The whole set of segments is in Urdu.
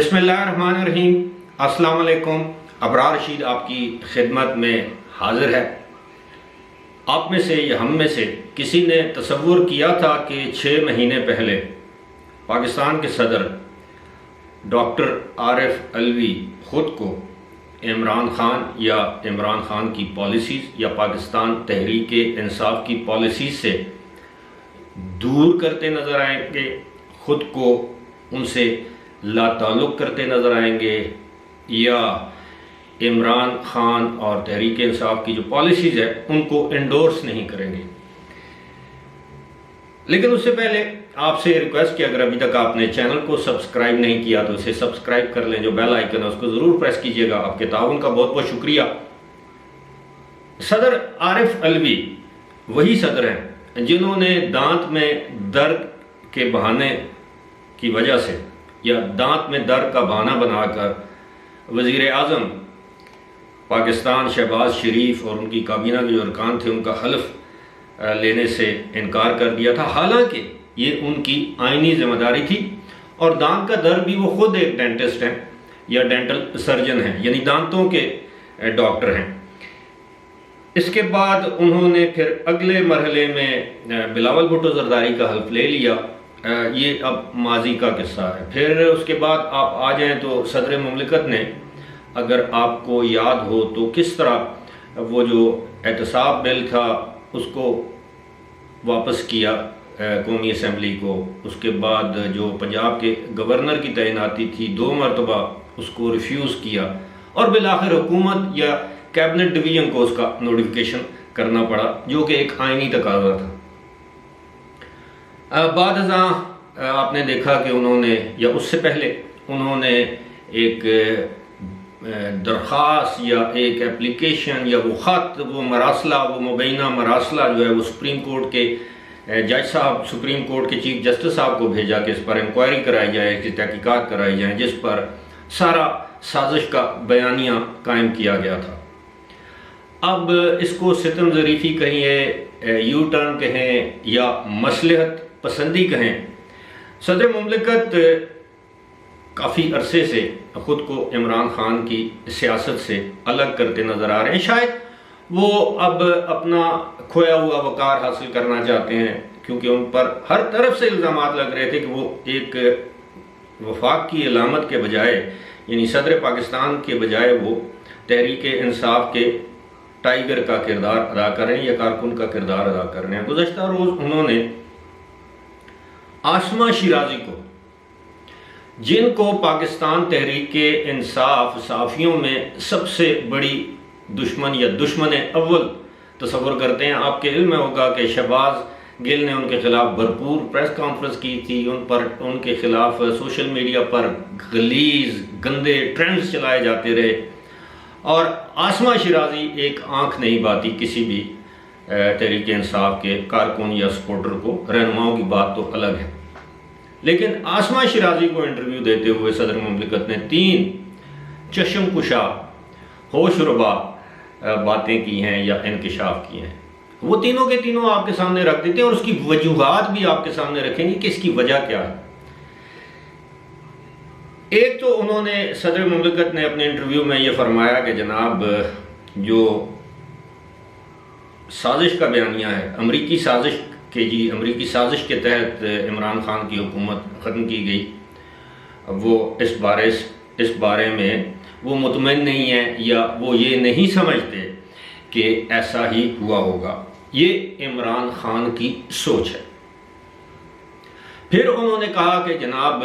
بسم اللہ الرحمن الرحیم۔ السلام علیکم۔ ابرار رشید آپ کی خدمت میں حاضر ہے۔ آپ میں سے یا ہم میں سے کسی نے تصور کیا تھا کہ 6 مہینے پہلے پاکستان کے صدر ڈاکٹر عارف علوی خود کو عمران خان یا عمران خان کی پالیسیز یا پاکستان تحریک انصاف کی پالیسیز سے دور کرتے نظر آئیں گے، خود کو ان سے لا تعلق کرتے نظر آئیں گے، یا عمران خان اور تحریک انصاف کی جو پالیسیز ہے ان کو انڈورس نہیں کریں گے۔ لیکن اس سے پہلے آپ سے ریکویسٹ کہ اگر ابھی تک آپ نے چینل کو سبسکرائب نہیں کیا تو اسے سبسکرائب کر لیں، جو بیل آئیکن ہے اس کو ضرور پریس کیجئے گا۔ آپ کے تعاون کا بہت بہت شکریہ۔ صدر عارف علوی وہی صدر ہیں جنہوں نے دانت میں درد کے بہانے کی وجہ سے یا دانت میں درد کا بہانہ بنا کر وزیر اعظم پاکستان شہباز شریف اور ان کی کابینہ کے جو ارکان تھے ان کا حلف لینے سے انکار کر دیا تھا، حالانکہ یہ ان کی آئینی ذمہ داری تھی۔ اور دانت کا درد بھی وہ خود ایک ڈینٹسٹ ہیں یا ڈینٹل سرجن ہیں، یعنی دانتوں کے ڈاکٹر ہیں۔ اس کے بعد انہوں نے پھر اگلے مرحلے میں بلاول بھٹو زرداری کا حلف لے لیا۔ یہ اب ماضی کا قصہ ہے۔ پھر اس کے بعد آپ آ جائیں تو صدر مملکت نے، اگر آپ کو یاد ہو تو کس طرح وہ جو احتساب بل تھا اس کو واپس کیا قومی اسمبلی کو، اس کے بعد جو پنجاب کے گورنر کی تعیناتی تھی 2 مرتبہ اس کو ریفیوز کیا، اور بالآخر حکومت یا کیبنٹ ڈویژن کو اس کا نوٹیفیکیشن کرنا پڑا، جو کہ ایک آئینی تقاضا تھا۔ بعد ازاں آپ نے دیکھا کہ انہوں نے، یا اس سے پہلے انہوں نے ایک درخواست یا ایک اپلیکیشن یا وہ خط، وہ مراسلہ، وہ مبینہ مراسلہ جو ہے وہ سپریم کورٹ کے جج صاحب، سپریم کورٹ کے چیف جسٹس صاحب کو بھیجا کہ اس پر انکوائری کرائی جائے، اس کی تحقیقات کرائی جائیں، جس پر سارا سازش کا بیانیہ قائم کیا گیا تھا۔ اب اس کو ستم ظریفی کہیں، یو ٹرن کہیں یا مصلحت پسندی کہیں، صدر مملکت کافی عرصے سے خود کو عمران خان کی سیاست سے الگ کرتے نظر آ رہے ہیں۔ شاید وہ اب اپنا کھویا ہوا وقار حاصل کرنا چاہتے ہیں، کیونکہ ان پر ہر طرف سے الزامات لگ رہے تھے کہ وہ ایک وفاق کی علامت کے بجائے، یعنی صدر پاکستان کے بجائے وہ تحریک انصاف کے ٹائیگر کا کردار ادا کر رہے ہیں یا کارکن کا کردار ادا کر رہے ہیں۔ گزشتہ روز انہوں نے آسما شیرازی کو، جن کو پاکستان تحریک انصاف صحافیوں میں سب سے بڑی دشمن یا دشمن اول تصور کرتے ہیں، آپ کے علم میں ہوگا کہ شہباز گل نے ان کے خلاف بھرپور پریس کانفرنس کی تھی، ان کے خلاف سوشل میڈیا پر غلیظ گندے ٹرینڈز چلائے جاتے رہے، اور آسما شیرازی ایک آنکھ نہیں باتی کسی بھی تحریک انصاف کے کارکن یا سپورٹر کو، رہنماؤں کی بات تو الگ ہے۔ لیکن آسما شیرازی کو انٹرویو دیتے ہوئے صدر مملکت نے 3 چشم کشا ہوش ربا باتیں کی ہیں یا انکشاف کی ہیں۔ وہ تینوں کے تینوں آپ کے سامنے رکھ دیتے ہیں، اور اس کی وجوہات بھی آپ کے سامنے رکھیں گے کہ اس کی وجہ کیا ہے۔ ایک تو انہوں نے، صدر مملکت نے اپنے انٹرویو میں یہ فرمایا کہ جناب جو سازش کا بیانیہ ہے، امریکی سازش کے تحت عمران خان کی حکومت ختم کی گئی، وہ اس بارے میں وہ مطمئن نہیں ہے یا وہ یہ نہیں سمجھتے کہ ایسا ہی ہوا ہوگا۔ یہ عمران خان کی سوچ ہے۔ پھر انہوں نے کہا کہ جناب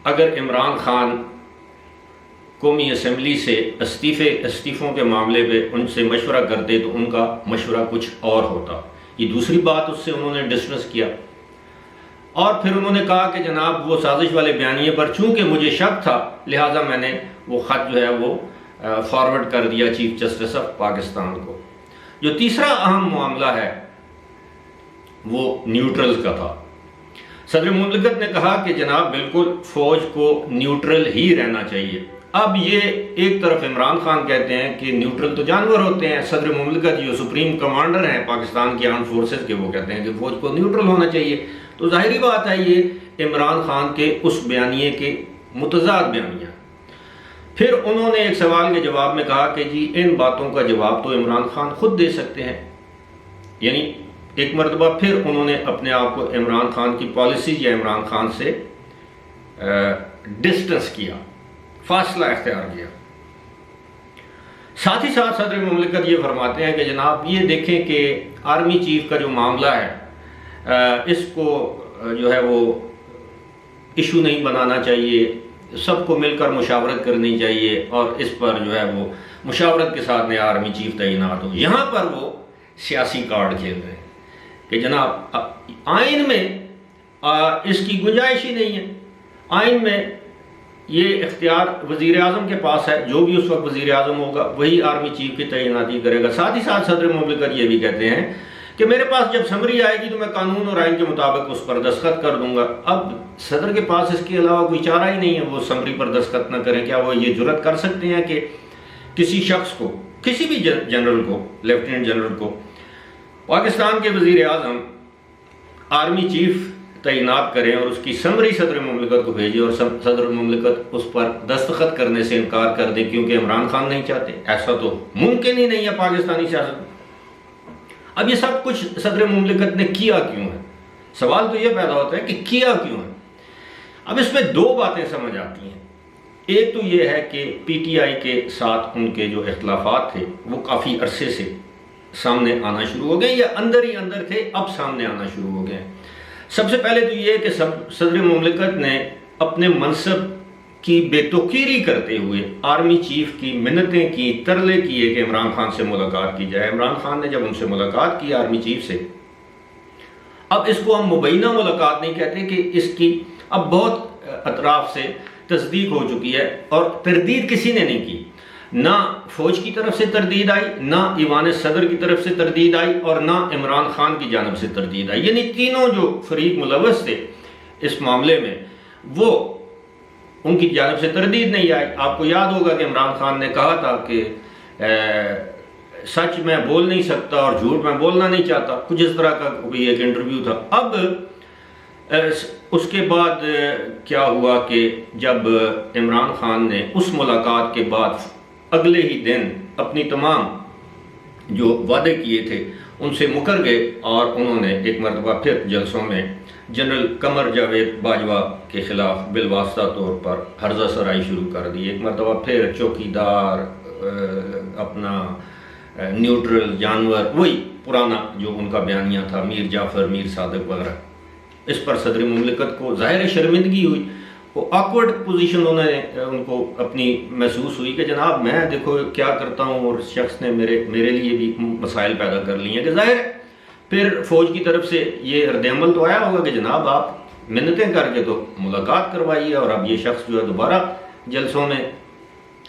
اگر عمران خان قومی اسمبلی سے استعفوں کے معاملے پہ ان سے مشورہ کرتے تو ان کا مشورہ کچھ اور ہوتا۔ یہ دوسری بات اس سے انہوں نے ڈسکس کیا۔ اور پھر انہوں نے کہا کہ جناب وہ سازش والے بیانیے پر چونکہ مجھے شک تھا لہٰذا میں نے وہ خط جو ہے وہ فارورڈ کر دیا چیف جسٹس آف پاکستان کو۔ جو تیسرا اہم معاملہ ہے وہ نیوٹرل کا تھا۔ صدر مملکت نے کہا کہ جناب بالکل فوج کو نیوٹرل ہی رہنا چاہیے۔ اب یہ ایک طرف عمران خان کہتے ہیں کہ نیوٹرل تو جانور ہوتے ہیں، صدر مملکت جو سپریم کمانڈر ہیں پاکستان کی آرمڈ فورسز کے، وہ کہتے ہیں کہ فوج کو نیوٹرل ہونا چاہیے۔ تو ظاہری بات ہے یہ عمران خان کے اس بیانیے کے متضاد بیانیہ۔ پھر انہوں نے ایک سوال کے جواب میں کہا کہ جی ان باتوں کا جواب تو عمران خان خود دے سکتے ہیں، یعنی ایک مرتبہ پھر انہوں نے اپنے آپ کو عمران خان کی پالیسیز یا عمران خان سے ڈسٹنس کیا، فاصلہ اختیار کیا۔ ساتھ ہی ساتھ صدر مملکت یہ فرماتے ہیں کہ جناب یہ دیکھیں کہ آرمی چیف کا جو معاملہ ہے اس کو جو ہے وہ ایشو نہیں بنانا چاہیے، سب کو مل کر مشاورت کرنی چاہیے اور اس پر جو ہے وہ مشاورت کے ساتھ نیا آرمی چیف تعینات ہو۔ یہاں پر وہ سیاسی کارڈ کھیل رہے ہیں کہ جناب آئین میں اس کی گنجائش ہی نہیں ہے، آئین میں یہ اختیار وزیر اعظم کے پاس ہے، جو بھی اس وقت وزیر اعظم ہوگا وہی آرمی چیف کی تعیناتی کرے گا۔ ساتھ ہی ساتھ صدر مملکت یہ بھی کہتے ہیں کہ میرے پاس جب سمری آئے گی تو میں قانون اور آئین کے مطابق اس پر دستخط کر دوں گا۔ اب صدر کے پاس اس کے علاوہ کوئی چارہ ہی نہیں ہے، وہ سمری پر دستخط نہ کریں۔ کیا وہ یہ جرات کر سکتے ہیں کہ کسی شخص کو، کسی بھی جنرل کو، لیفٹیننٹ جنرل کو پاکستان کے وزیر اعظم آرمی چیف تعینات کریں اور اس کی سمری صدر مملکت کو بھیجے اور صدر مملکت اس پر دستخط کرنے سے انکار کر دے کیونکہ عمران خان نہیں چاہتے؟ ایسا تو ممکن ہی نہیں ہے پاکستانی سیاست میں۔ اب یہ سب کچھ صدر مملکت نے کیا کیوں ہے؟ سوال تو یہ پیدا ہوتا ہے کہ کیا کیوں ہے؟ اب اس میں دو باتیں سمجھ آتی ہیں۔ ایک تو یہ ہے کہ پی ٹی آئی کے ساتھ ان کے جو اختلافات تھے وہ کافی عرصے سے سامنے آنا شروع ہو گئے، یا اندر ہی اندر تھے اب سامنے آنا شروع ہو گئے۔ سب سے پہلے تو یہ کہ صدر مملکت نے اپنے منصب کی بے توقیری کرتے ہوئے آرمی چیف کی منتیں کی، ترلے کیے کہ عمران خان سے ملاقات کی جائے۔ عمران خان نے جب ان سے ملاقات کی آرمی چیف سے، اب اس کو ہم مبینہ ملاقات نہیں کہتے کہ اس کی اب بہت اطراف سے تصدیق ہو چکی ہے اور تردید کسی نے نہیں کی، نہ فوج کی طرف سے تردید آئی، نہ ایوان صدر کی طرف سے تردید آئی اور نہ عمران خان کی جانب سے تردید آئی، یعنی تینوں جو فریق ملوث تھے اس معاملے میں وہ ان کی جانب سے تردید نہیں آئی۔ آپ کو یاد ہوگا کہ عمران خان نے کہا تھا کہ سچ میں بول نہیں سکتا اور جھوٹ میں بولنا نہیں چاہتا، کچھ اس طرح کا کوئی ایک انٹرویو تھا۔ اب اس کے بعد کیا ہوا کہ جب عمران خان نے اس ملاقات کے بعد اگلے ہی دن اپنی تمام جو وعدے کیے تھے ان سے مکر گئے اور انہوں نے ایک مرتبہ پھر جلسوں میں جنرل قمر جاوید باجوہ کے خلاف بالواسطہ طور پر ہرزہ سرائی شروع کر دی۔ ایک مرتبہ پھر چوکیدار، اپنا نیوٹرل جانور، وہی پرانا جو ان کا بیانیہ تھا، میر جعفر، میر صادق وغیرہ۔ اس پر صدر مملکت کو ظاہر شرمندگی ہوئی، وہ آکورڈ پوزیشن ان کو اپنی محسوس ہوئی کہ جناب میں دیکھو کیا کرتا ہوں اور شخص نے میرے لیے بھی مسائل پیدا کر لی ہیں، کہ ظاہر ہے پھر فوج کی طرف سے یہ رد عمل تو آیا ہوگا کہ جناب آپ منتیں کر کے تو ملاقات کروائیے، اور اب یہ شخص جو ہے دوبارہ جلسوں میں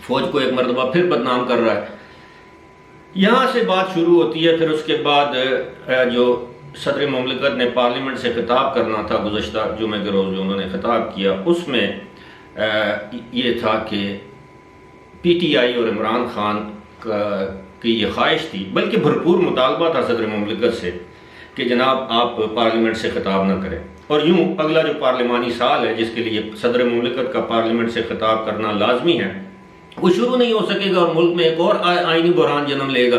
فوج کو ایک مرتبہ پھر بدنام کر رہا ہے۔ یہاں سے بات شروع ہوتی ہے۔ پھر اس کے بعد جو صدر مملکت نے پارلیمنٹ سے خطاب کرنا تھا، گزشتہ جمعہ کے روز جو انہوں نے خطاب کیا، اس میں یہ تھا کہ پی ٹی آئی اور عمران خان کی یہ خواہش تھی، بلکہ بھرپور مطالبہ تھا صدر مملکت سے کہ جناب آپ پارلیمنٹ سے خطاب نہ کریں، اور یوں اگلا جو پارلیمانی سال ہے جس کے لیے صدر مملکت کا پارلیمنٹ سے خطاب کرنا لازمی ہے وہ شروع نہیں ہو سکے گا اور ملک میں ایک اور آئینی بحران جنم لے گا۔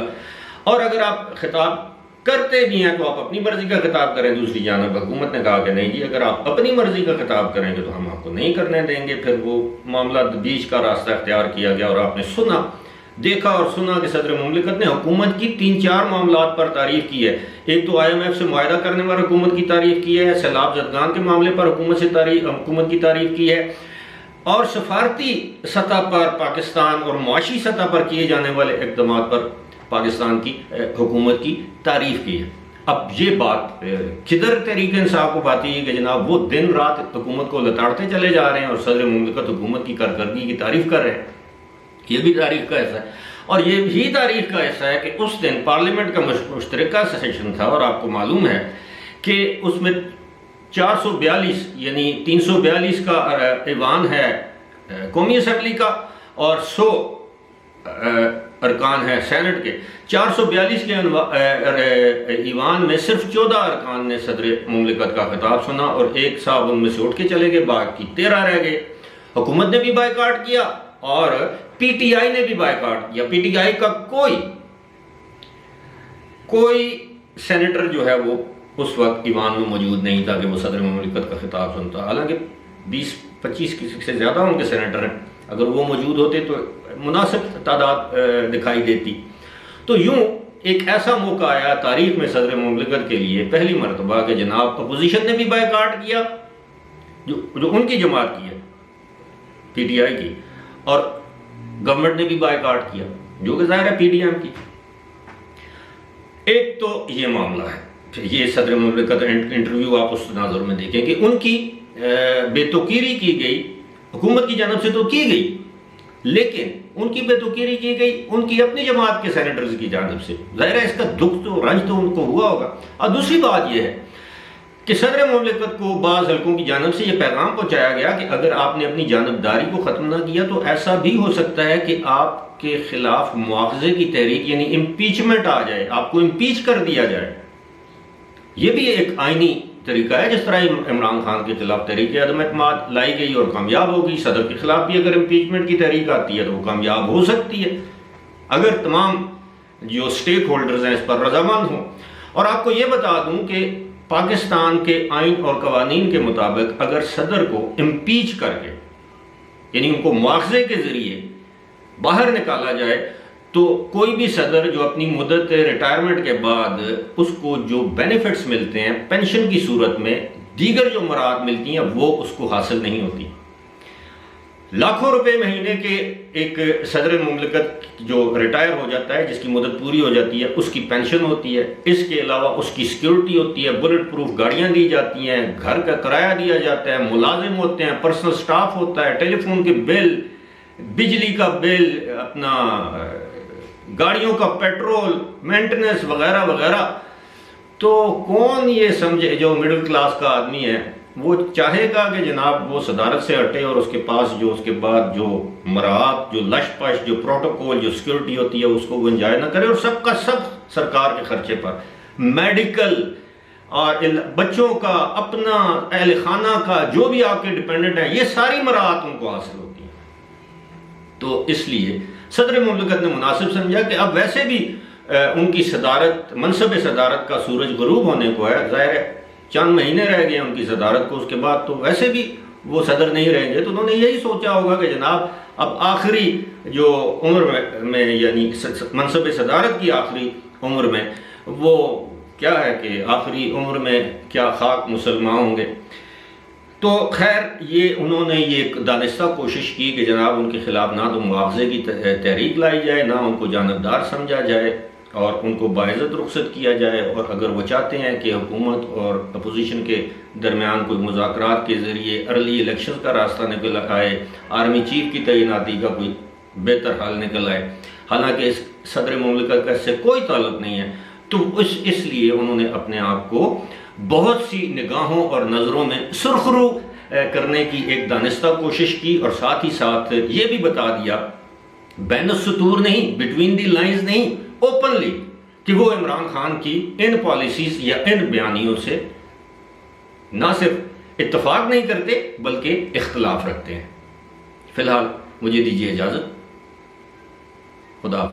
اور اگر آپ خطاب کرتے بھی ہیں تو آپ اپنی مرضی کا خطاب کریں۔ دوسری جانب حکومت نے کہا کہ نہیں جی، اگر آپ اپنی مرضی کا خطاب کریں گے تو ہم آپ کو نہیں کرنے دیں گے۔ پھر وہ معاملہ بیچ کا راستہ اختیار کیا گیا اور آپ نے سنا، دیکھا اور سنا کہ صدر مملکت نے حکومت کی 3-4 معاملات پر تعریف کی ہے۔ ایک تو IMF سے معاہدہ کرنے پر حکومت کی تعریف کی ہے، سیلاب زدگان کے معاملے پر حکومت کی تعریف کی ہے، اور سفارتی سطح پر پاکستان اور معاشی سطح پر کیے جانے والے اقدامات پر پاکستان کی حکومت کی تعریف کی ہے۔ اب یہ بات کدھر تحریک انصاف کو پاتی ہے کہ جناب وہ دن رات حکومت کو لتاڑتے چلے جا رہے ہیں اور صدر مملکت حکومت کی کارکردگی کی تعریف کر رہے ہیں۔ یہ بھی تاریخ کا حصہ ہے، اور یہ بھی تاریخ کا حصہ ہے کہ اس دن پارلیمنٹ کا مشترکہ سیشن تھا، اور آپ کو معلوم ہے کہ اس میں 442 یعنی 342 کا ایوان ہے قومی اسمبلی کا اور 100 ارکان ہیں سینٹ کے۔ 442 کے ایوان میں صرف 14 ارکان نے صدر مملکت کا خطاب سنا اور ایک صاحب ان میں سے اٹھ کے چلے گئے، باقی 13 رہ گئے۔ حکومت نے بھی بائیکاٹ کیا اور پی ٹی آئی نے بھی بائیکاٹ کیا. پی ٹی آئی کا کوئی سینیٹر جو ہے وہ اس وقت ایوان میں موجود نہیں تھا کہ وہ صدر مملکت کا خطاب سنتا. حالانکہ 20-25 سے زیادہ ان کے سینیٹر ہیں. اگر وہ موجود ہوتے تو مناسب تعداد دکھائی دیتی. تو یوں ایک ایسا موقع آیا تاریخ میں صدر مملکت کے لیے پہلی مرتبہ کہ جناب اپوزیشن نے بھی بائیکاٹ کیا جو ان کی جماعت کی ہے پی ٹی آئی کی, اور گورنمنٹ نے بھی بائیکاٹ کیا جو کہ ظاہر ہے پی ڈی ایم کی. ایک تو یہ معاملہ ہے. یہ صدر مملکت انٹرویو آپ اس تناظر میں دیکھیں کہ ان کی بے توقیری کی گئی, حکومت کی جانب سے تو کی گئی, لیکن ان کی بے توقیری کی گئی ان کی اپنی جماعت کے سینیٹرز کی جانب سے. ظاہر ہے اس کا دکھ تو رنج تو ان کو ہوا ہوگا. اور دوسری بات یہ ہے کہ صدر مملکت کو بعض حلقوں کی جانب سے یہ پیغام پہنچایا گیا کہ اگر آپ نے اپنی جانبداری کو ختم نہ کیا تو ایسا بھی ہو سکتا ہے کہ آپ کے خلاف مواخذے کی تحریک یعنی امپیچمنٹ آ جائے, آپ کو امپیچ کر دیا جائے. یہ بھی ایک آئینی طریقہ ہے. جس طرح عمران خان کے خلاف تحریک عدم اعتماد لائی گئی اور کامیاب ہو گئی, صدر کے خلاف بھی اگر امپیچمنٹ کی تحریک آتی ہے تو وہ کامیاب ہو سکتی ہے اگر تمام جو سٹیک ہولڈرز ہیں اس پر رضامند ہوں. اور آپ کو یہ بتا دوں کہ پاکستان کے آئین اور قوانین کے مطابق اگر صدر کو امپیچ کر کے یعنی ان کو مواخذے کے ذریعے باہر نکالا جائے تو کوئی بھی صدر جو اپنی مدت ریٹائرمنٹ کے بعد اس کو جو بینیفٹس ملتے ہیں پینشن کی صورت میں, دیگر جو مراد ملتی ہیں وہ اس کو حاصل نہیں ہوتی. لاکھوں روپے مہینے کے ایک صدر مملکت جو ریٹائر ہو جاتا ہے, جس کی مدت پوری ہو جاتی ہے, اس کی پینشن ہوتی ہے. اس کے علاوہ اس کی سیکیورٹی ہوتی ہے, بلٹ پروف گاڑیاں دی جاتی ہیں, گھر کا کرایہ دیا جاتا ہے, ملازم ہوتے ہیں, پرسنل سٹاف ہوتا ہے, ٹیلی فون کے بل, بجلی کا بل, اپنا گاڑیوں کا پیٹرول, مینٹننس وغیرہ وغیرہ. تو کون یہ سمجھے جو مڈل کلاس کا آدمی ہے وہ چاہے گا کہ جناب وہ صدارت سے ہٹے اور اس کے پاس جو اس کے بعد جو مراعات, جو لش پش, جو پروٹوکول, جو سیکیورٹی ہوتی ہے اس کو وہ انجوائے نہ کرے, اور سب کا سب سرکار کے خرچے پر, میڈیکل اور بچوں کا, اپنا اہل خانہ کا, جو بھی آپ کے ڈیپینڈنٹ ہیں, یہ ساری مراعات ان کو حاصل ہوتی ہیں. تو اس لیے صدر مملکت نے مناسب سمجھا کہ اب ویسے بھی ان کی صدارت, منصب صدارت کا سورج غروب ہونے کو ہے. ظاہر ہے چند مہینے رہ گئے ان کی صدارت کو, اس کے بعد تو ویسے بھی وہ صدر نہیں رہیں گے. تو انہوں نے یہی سوچا ہوگا کہ جناب اب آخری جو عمر میں یعنی منصب صدارت کی آخری عمر میں وہ کیا ہے کہ آخری عمر میں کیا خاک مسلمان ہوں گے. تو خیر یہ انہوں نے یہ ایک دانستہ کوشش کی کہ جناب ان کے خلاف نہ تو مواخذے کی تحریک لائی جائے, نہ ان کو جانبدار سمجھا جائے, اور ان کو باعزت رخصت کیا جائے. اور اگر وہ چاہتے ہیں کہ حکومت اور اپوزیشن کے درمیان کوئی مذاکرات کے ذریعے ارلی الیکشن کا راستہ نکل آئے, آرمی چیف کی تعیناتی کا کوئی بہتر حل نکل آئے, حالانکہ اس صدر مملکت کا اس سے کوئی تعلق نہیں ہے, تو اس لیے انہوں نے اپنے آپ کو بہت سی نگاہوں اور نظروں میں سرخرو کرنے کی ایک دانستہ کوشش کی, اور ساتھ ہی ساتھ یہ بھی بتا دیا بین السطور نہیں, بٹوین دی لائنز نہیں, اوپنلی, کہ وہ عمران خان کی ان پالیسیز یا ان بیانیوں سے نہ صرف اتفاق نہیں کرتے بلکہ اختلاف رکھتے ہیں. فی الحال مجھے دیجیے اجازت. خدا